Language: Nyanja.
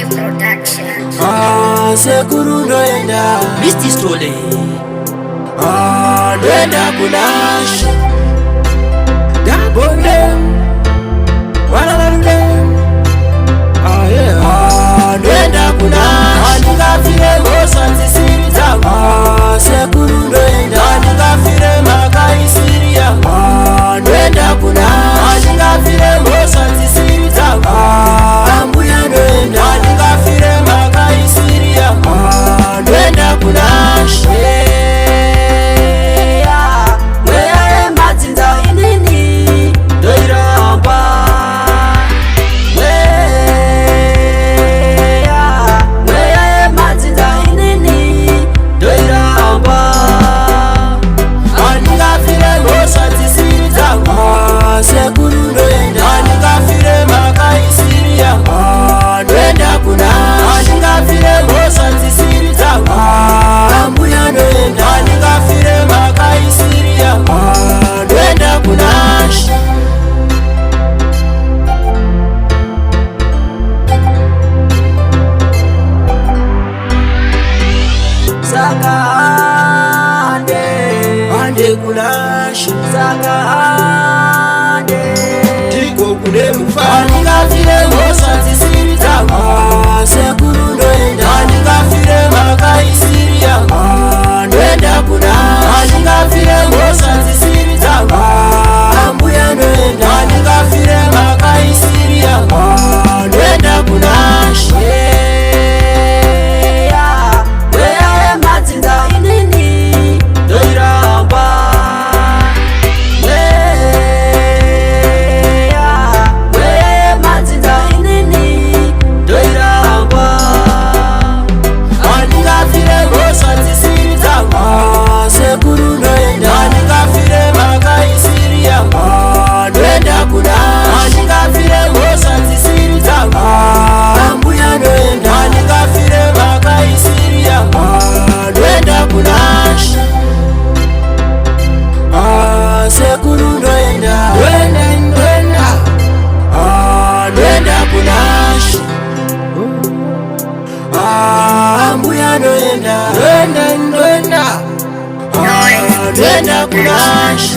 Production. Sekuru ndoenda Mr. Stole ndoenda kunash Dabone Wanalude ndoenda kunash Ningafire ngosa zisiri zangu Sekuru ndoenda Ningafire makai siri yangu ndoenda kunash Ningafire ngosa zisiri zangu Ambuya ndoenda Ningafire makai siri yangu ndoenda kunash Ande kunash Saka ande Tiko kune mfani Ningafire ngosa zisiri zangu Sekuru ndoenda Ningafire makai siri yangu ndoenda kunash Ningafire ngosa zisiri zangu Ambuya ndoenda Ningafire makai siri yangu ndoenda kunash Sekuru ndoenda ndoenda kunash Ambuya ndoenda ndoenda kunash